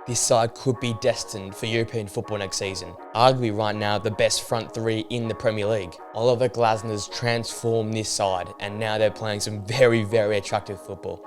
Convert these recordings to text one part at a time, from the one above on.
this side could be destined for European football next season. Arguably right now the best front three in the Premier League. Oliver Glazer's transformed this side and now they're playing some very, very attractive football.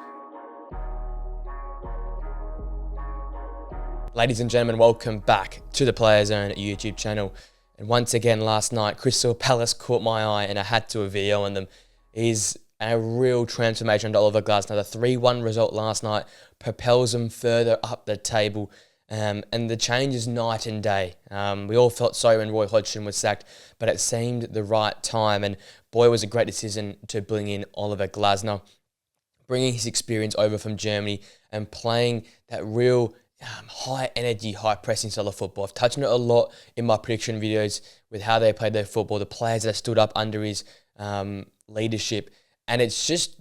Ladies and gentlemen, welcome back to the Player Zone YouTube channel. And once again last night, Crystal Palace caught my eye and I had to do a video on them. It is a real transformation to Oliver Glazer. The 3-1 result last night propels them further up the table. And the change is night and day. We all felt sorry when Roy Hodgson was sacked, but it seemed the right time. And boy, it was a great decision to bring in Oliver Glazer, bringing his experience over from Germany and playing that real high energy, high pressing style of football. I've touched on it a lot in my prediction videos with how they played their football, the players that stood up under his leadership. And it's just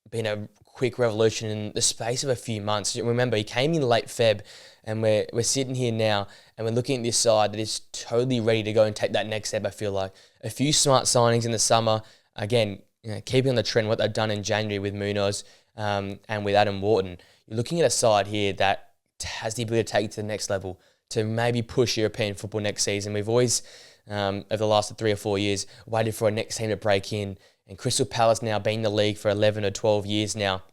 been a quick revolution in the space of a few months. Remember, he came in late Feb, and we're sitting here now, and we're looking at this side that is totally ready to go and take that next step. I feel like a few smart signings in the summer. Again, keeping on the trend what they've done in January with Munoz and with Adam Wharton. You're looking at a side here that has the ability to take it to the next level, to maybe push European football next season. We've always, over the last 3 or 4 years, waited for a next team to break in. And Crystal Palace now being in the league for 11 or 12 years now,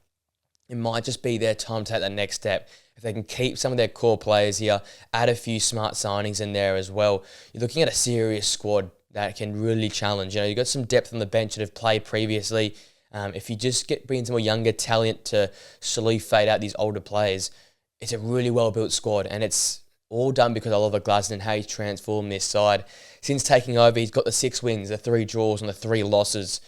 it might just be their time to take that next step. If they can keep some of their core players here, add a few smart signings in there as well, you're looking at a serious squad that can really challenge. You've got some depth on the bench that have played previously. If you just bring in some more younger talent to slowly fade out these older players, it's a really well-built squad, and it's all done because of Oliver Glazer and how he's transformed this side. Since taking over, he's got the 6 wins, the 3 draws, and the 3 losses,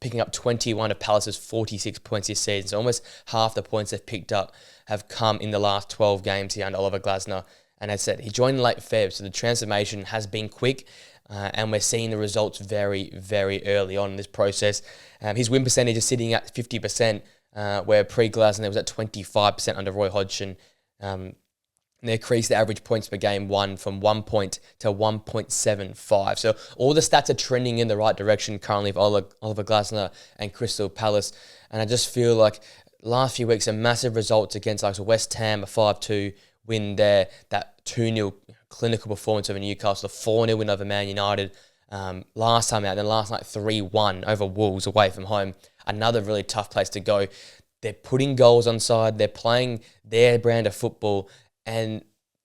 picking up 21 of Palace's 46 points this season. So almost half the points they've picked up have come in the last 12 games here under Oliver Glazer. And as I said, he joined in late Feb, so the transformation has been quick, and we're seeing the results very, very early on in this process. His win percentage is sitting at 50%, where pre-Glazer was at 25% under Roy Hodgson. They increased the average points per game won from 1 point to 1.75. So all the stats are trending in the right direction currently for Oliver Glazer and Crystal Palace. And I just feel like last few weeks, a massive results against like West Ham, a 5-2 win there, that 2-0 clinical performance over Newcastle, a 4-0 win over Man United last time out, then last night 3-1 over Wolves away from home. Another really tough place to go. They're putting goals on side, they're playing their brand of football, and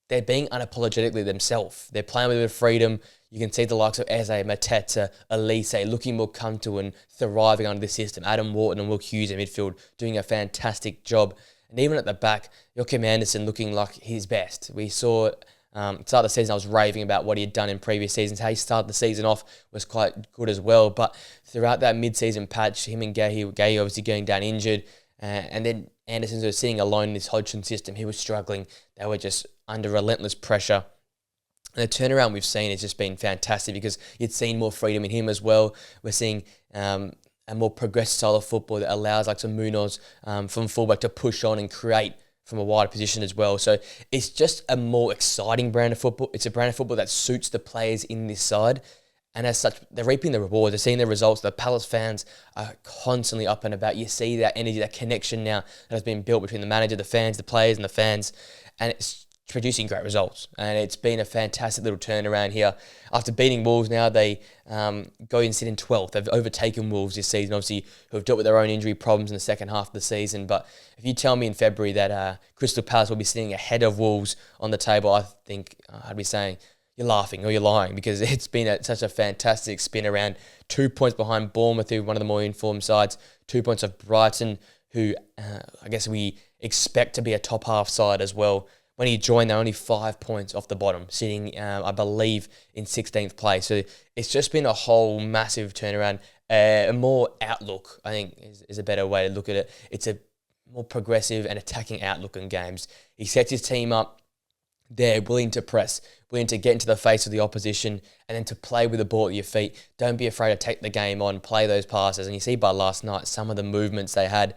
they're being unapologetically themselves. They're playing with a bit of freedom. You can see the likes of Eze, Mateta, Elise looking more comfortable and thriving under the system. Adam Wharton and Will Hughes in midfield doing a fantastic job. And even at the back, Joachim Andersen looking like his best. We saw start of the season, I was raving about what he had done in previous seasons. How he started the season off was quite good as well. But throughout that mid-season patch, him and Gay obviously going down injured. And then Anderson was sitting alone in this Hodgson system. He was struggling. They were just under relentless pressure. And the turnaround we've seen has just been fantastic because you'd seen more freedom in him as well. We're seeing a more progressive style of football that allows like some Munoz from fullback to push on and create from a wider position as well. So it's just a more exciting brand of football. It's a brand of football that suits the players in this side. And as such, they're reaping the rewards. They're seeing the results. The Palace fans are constantly up and about. You see that energy, that connection now that has been built between the manager, the fans, the players, and the fans. And it's producing great results. And it's been a fantastic little turnaround here. After beating Wolves now, they go and sit in 12th. They've overtaken Wolves this season, obviously, who have dealt with their own injury problems in the second half of the season. But if you tell me in February that Crystal Palace will be sitting ahead of Wolves on the table, I think I'd be saying, you're laughing or you're lying, because it's been such a fantastic spin around. 2 points behind Bournemouth, who one of the more informed sides. 2 points of Brighton, who I guess we expect to be a top half side as well. When he joined, they're only 5 points off the bottom, sitting, I believe, in 16th place. So it's just been a whole massive turnaround. A more outlook, I think, is a better way to look at it. It's a more progressive and attacking outlook in games. He sets his team up. They're willing to press, willing to get into the face of the opposition, and then to play with the ball at your feet. Don't be afraid to take the game on, play those passes. And you see by last night, some of the movements they had,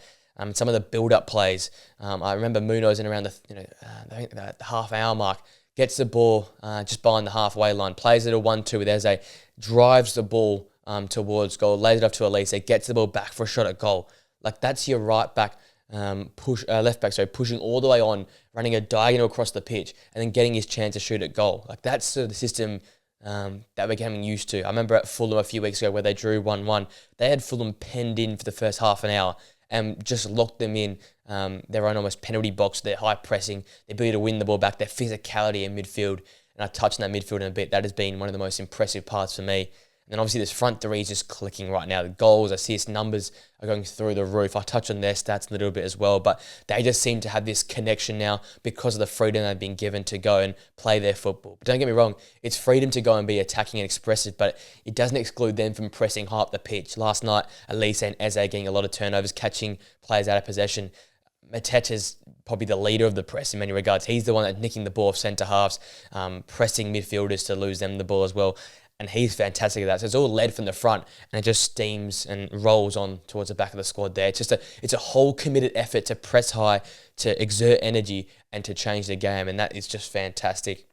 some of the build-up plays. I remember Munoz in around I think the half-hour mark, gets the ball just behind the halfway line, plays it a 1-2 with Eze, drives the ball towards goal, lays it off to Elise, gets the ball back for a shot at goal. Like, that's your right back left back, pushing all the way on, running a diagonal across the pitch, and then getting his chance to shoot at goal. Like that's sort of the system that we're getting used to. I remember at Fulham a few weeks ago where they drew 1-1. They had Fulham penned in for the first half an hour and just locked them in their own almost penalty box, their high pressing, their ability to win the ball back, their physicality in midfield. And I touched on that midfield in a bit. That has been one of the most impressive parts for me. And then obviously this front three is just clicking right now. The goals, assists, numbers are going through the roof. I touch on their stats a little bit as well, but they just seem to have this connection now because of the freedom they've been given to go and play their football. But don't get me wrong, it's freedom to go and be attacking and expressive, but it doesn't exclude them from pressing high up the pitch. Last night, Elise and Eze getting a lot of turnovers, catching players out of possession. Mateta's probably the leader of the press in many regards. He's the one that's nicking the ball off centre halves, pressing midfielders to lose them the ball as well. And he's fantastic at that. So it's all led from the front, and it just steams and rolls on towards the back of the squad there. It's a whole committed effort to press high, to exert energy, and to change the game, and that is just fantastic.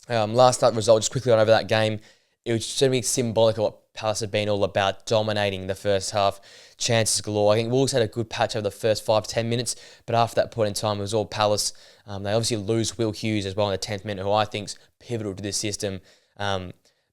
Last night result, just quickly on over that game, it was certainly symbolic of what Palace have been all about, dominating the first half, chances galore. I think Wolves had a good patch over the first 5-10 minutes, but after that point in time, it was all Palace. They obviously lose Will Hughes as well in the 10th minute, who I think's pivotal to this system.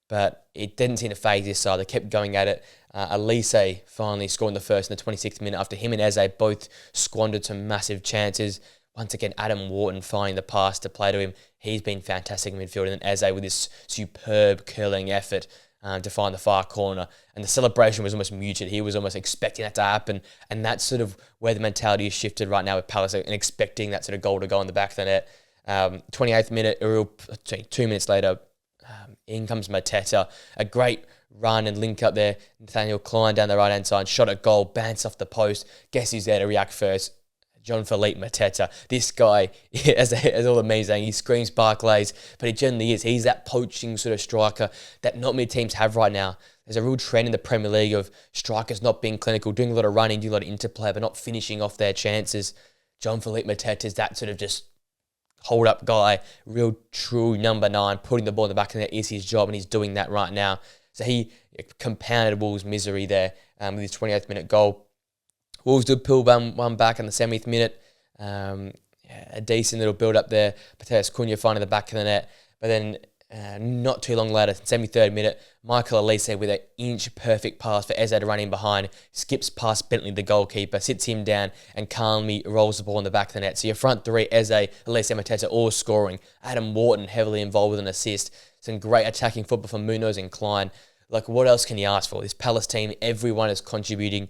But it didn't seem to phase this side. They kept going at it. Elise finally scoring the first in the 26th minute after him and Eze both squandered some massive chances. Once again, Adam Wharton finding the pass to play to him. He's been fantastic in midfield. And then Eze with this superb curling effort to find the far corner. And the celebration was almost muted. He was almost expecting that to happen. And that's sort of where the mentality is shifted right now with Palace and expecting that sort of goal to go in the back of the net. 28th minute, 2 minutes later, in comes Mateta. A great run and link up there. Nathaniel Klein down the right-hand side, shot at goal, bounce off the post. Guess who's there to react first? Jean-Philippe Mateta. This guy, as all the memes saying, he screams Barclays, but he generally is. He's that poaching sort of striker that not many teams have right now. There's a real trend in the Premier League of strikers not being clinical, doing a lot of running, doing a lot of interplay, but not finishing off their chances. Jean-Philippe Mateta is that sort of just hold-up guy, real true number 9, putting the ball in the back of the net is his job, and he's doing that right now. So he compounded Wolves' misery there with his 28th minute goal. Wolves did pull one back in the 70th minute. A decent little build-up there. Mateus Cunha finding the back of the net. But then not too long later, 73rd minute, Michael Elise with an inch-perfect pass for Eze to run in behind, skips past Bentley, the goalkeeper, sits him down, and calmly rolls the ball in the back of the net. So your front three, Eze, Elise, and Mateta, all scoring. Adam Wharton heavily involved with an assist. Some great attacking football from Munoz and Klein. Like, what else can you ask for? This Palace team, everyone is contributing.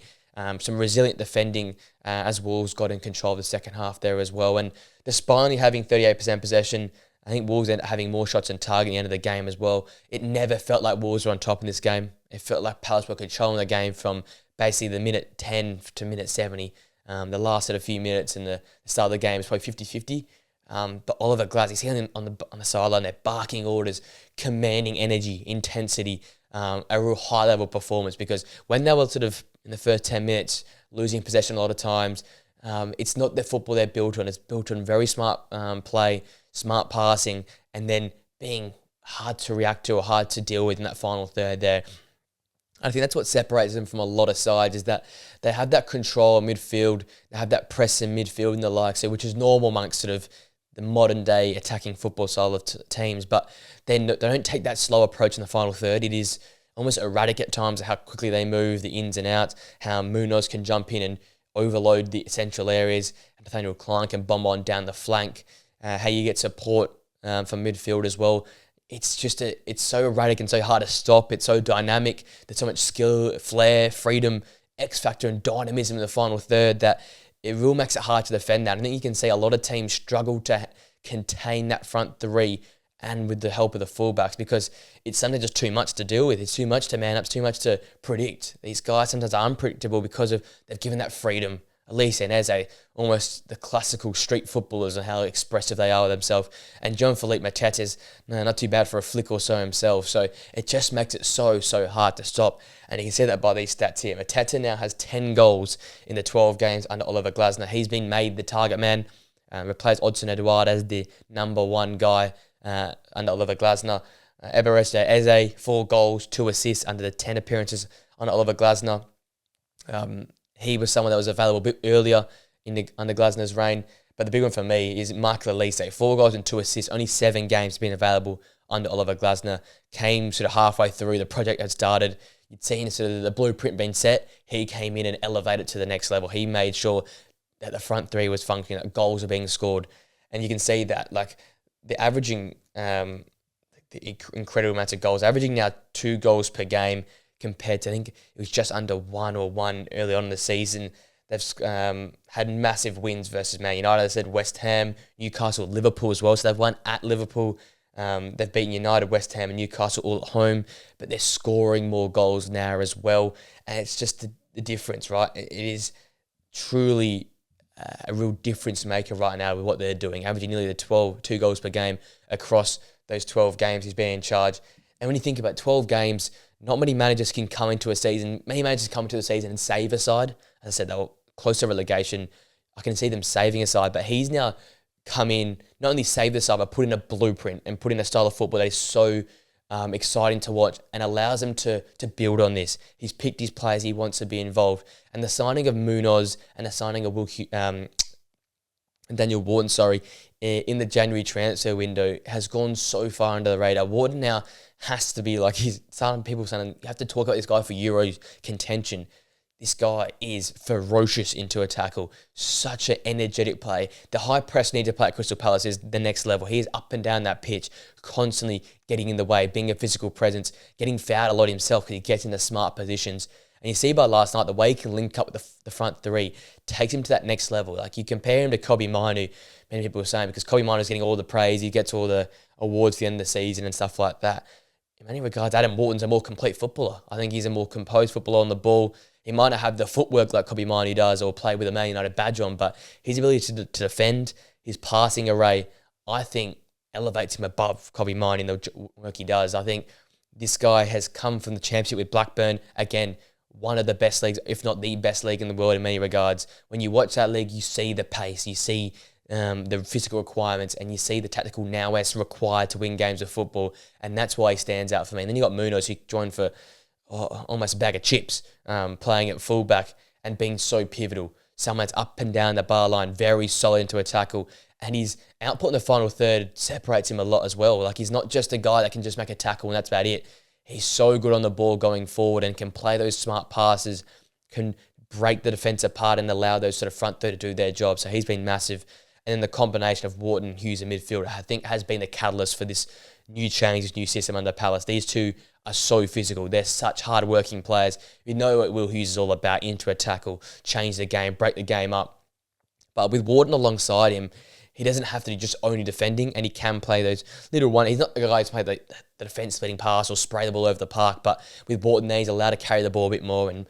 Some resilient defending as Wolves got in control of the second half there as well. And despite only having 38% possession, I think Wolves ended up having more shots on target at the end of the game as well. It never felt like Wolves were on top in this game. It felt like Palace were controlling the game from basically the minute 10 to minute 70. The last sort of few minutes in the start of the game is probably 50-50. But Oliver Glazer, he's on the sideline there, barking orders, commanding energy, intensity, a real high-level performance, because when they were sort of in the first 10 minutes losing possession a lot of times, it's not the football they're built on. It's built on very smart play, smart passing, and then being hard to react to or hard to deal with in that final third there. I think that's what separates them from a lot of sides, is that they have that control in midfield, they have that press in midfield and the like, so which is normal amongst sort of the modern day attacking football style of teams, but they don't take that slow approach in the final third. It is almost erratic at times how quickly they move, the ins and outs, how Munoz can jump in and overload the central areas, and Nathaniel Klein can bomb on down the flank, how you get support from midfield as well. It's so erratic and so hard to stop. It's so dynamic. There's so much skill, flair, freedom, X factor and dynamism in the final third that it really makes it hard to defend that. I think you can see a lot of teams struggle to contain that front three, and with the help of the fullbacks, because it's something just too much to deal with. It's too much to man up, it's too much to predict. These guys sometimes are unpredictable because they've given that freedom. Elise and Eze, almost the classical street footballers and how expressive they are with themselves. And Jean-Philippe Mateta is not too bad for a flick or so himself. So it just makes it so hard to stop. And you can see that by these stats here. Mateta now has 10 goals in the 12 games under Oliver Glazer. He's been made the target man, replaced Odson Edouard as the number 1 guy under Oliver Glazer. Eberechi Eze, 4 goals, 2 assists under the 10 appearances under Oliver Glazer. He was someone that was available a bit earlier under Glasner's reign. But the big one for me is Mark Lelise. 4 goals and 2 assists, only 7 games been available under Oliver Glasner. Came sort of halfway through, the project had started. You'd seen sort of the blueprint being set. He came in and elevated to the next level. He made sure that the front three was functioning, that goals were being scored. And you can see that, like, the averaging, the incredible amounts of goals, averaging now 2 goals per game compared to, I think it was just under 1 early on in the season. They've had massive wins versus Man United. I said West Ham, Newcastle, Liverpool as well. So they've won at Liverpool. They've beaten United, West Ham and Newcastle all at home. But they're scoring more goals now as well. And it's just the difference, right? It is truly a real difference maker right now with what they're doing. Averaging nearly 2 goals per game across those 12 games he's been in charge. And when you think about 12 games, not many managers can come into a season. Many managers come into the season and save a side. As I said, they were close to relegation. I can see them saving a side, but he's now come in, not only save the side, but put in a blueprint and put in a style of football that is so exciting to watch and allows them to build on this. He's picked his players he wants to be involved. And the signing of Munoz and the signing of Daniel Wharton, in the January transfer window has gone so far under the radar. Wharton now has to be like, people saying, you have to talk about this guy for Euros contention. This guy is ferocious into a tackle. Such an energetic play. The high press need to play at Crystal Palace is the next level. He is up and down that pitch, constantly getting in the way, being a physical presence, getting fouled a lot himself because he gets into smart positions. And you see by last night, the way he can link up with the front three takes him to that next level. Like, you compare him to Kobbie Mainoo, many people were saying, because Kobbie Mainoo is getting all the praise, he gets all the awards at the end of the season and stuff like that. In many regards, Adam Wharton's a more complete footballer. I think he's a more composed footballer on the ball. He might not have the footwork like Kobbie Mainoo does or play with a Man United badge on, but his ability to defend, his passing array, I think elevates him above Kobbie Mainoo in the work he does. I think this guy has come from the championship with Blackburn. Again, one of the best leagues, if not the best league in the world in many regards. When you watch that league, you see the pace, you see the physical requirements, and you see the tactical nous required to win games of football, and that's why he stands out for me. And then you got Munoz, who joined for almost a bag of chips, playing at fullback and being so pivotal. Someone that's up and down the bar line, very solid into a tackle, and his output in the final third separates him a lot as well. Like, he's not just a guy that can just make a tackle and that's about it. He's so good on the ball going forward and can play those smart passes, can break the defence apart and allow those sort of front third to do their job. So he's been massive. And then the combination of Wharton, Hughes and midfield, I think, has been the catalyst for this new change, this new system under Palace. These two are so physical. They're such hard-working players. You know what Will Hughes is all about, into a tackle, change the game, break the game up. But with Wharton alongside him, he doesn't have to do just only defending, and he can play those little one. He's not the guy who's play the defence-splitting pass or spray the ball over the park, but with Wharton there, he's allowed to carry the ball a bit more and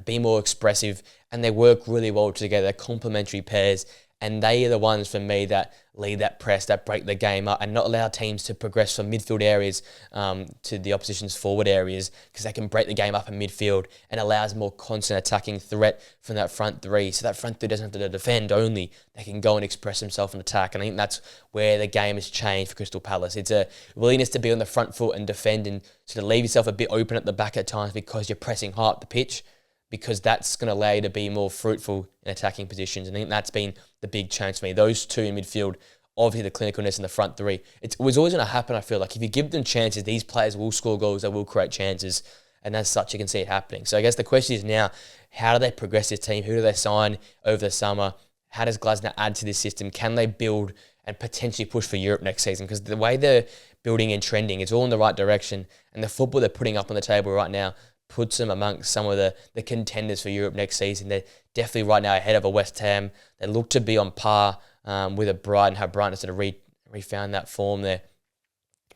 be more expressive, and they work really well together. They're complementary pairs, and they are the ones for me that lead that press, that break the game up, and not allow teams to progress from midfield areas to the opposition's forward areas, because they can break the game up in midfield and allows more constant attacking threat from that front three. So that front three doesn't have to defend only. They can go and express themselves in attack. And I think that's where the game has changed for Crystal Palace. It's a willingness to be on the front foot and defend and sort of leave yourself a bit open at the back at times because you're pressing hard up the pitch, because that's going to allow you to be more fruitful in attacking positions. And I think that's been the big change for me. Those two in midfield, obviously the clinicalness in the front three. It was always going to happen, I feel like. If you give them chances, these players will score goals, they will create chances, and as such, you can see it happening. So I guess the question is now, how do they progress this team? Who do they sign over the summer? How does Glasner add to this system? Can they build and potentially push for Europe next season? Because the way they're building and trending, it's all in the right direction, and the football they're putting up on the table right now puts them amongst some of the contenders for Europe next season. They're definitely right now ahead of a West Ham. They look to be on par with a Brighton, how Brighton sort of refound that form there.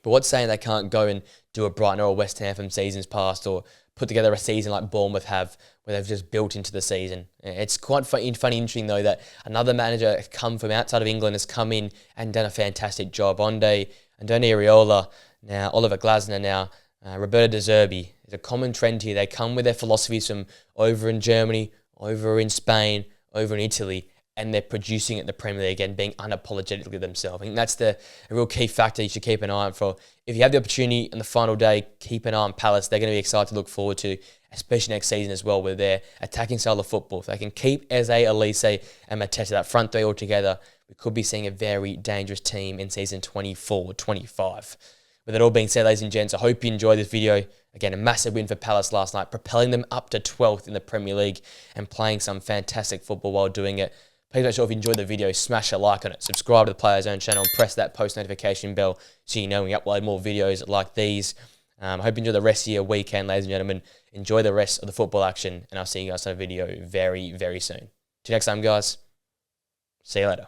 But what's saying they can't go and do a Brighton or a West Ham from seasons past, or put together a season like Bournemouth have, where they've just built into the season? It's quite funny, interesting though, that another manager come from outside of England has come in and done a fantastic job. Andoni Iraola, now Oliver Glasner, now Roberto De Zerbi. There's a common trend here. They come with their philosophies from over in Germany, over in Spain, over in Italy, and they're producing it in the Premier League and being unapologetically themselves. I think that's a real key factor you should keep an eye on for. If you have the opportunity on the final day, keep an eye on Palace. They're going to be excited to look forward to. especially next season as well, with their attacking style of football. If they can keep Eze, Elise, and Mateta, that front three all together, we could be seeing a very dangerous team in season 24-25. With it all being said, ladies and gents, I hope you enjoyed this video. Again, a massive win for Palace last night, propelling them up to 12th in the Premier League and playing some fantastic football while doing it. Please make sure if you enjoyed the video, smash a like on it, subscribe to the Players Zone channel, and press that post notification bell so you know when we upload more videos like these. I hope you enjoy the rest of your weekend, ladies and gentlemen. Enjoy the rest of the football action, and I'll see you guys on a video very, very soon. Till next time, guys. See you later.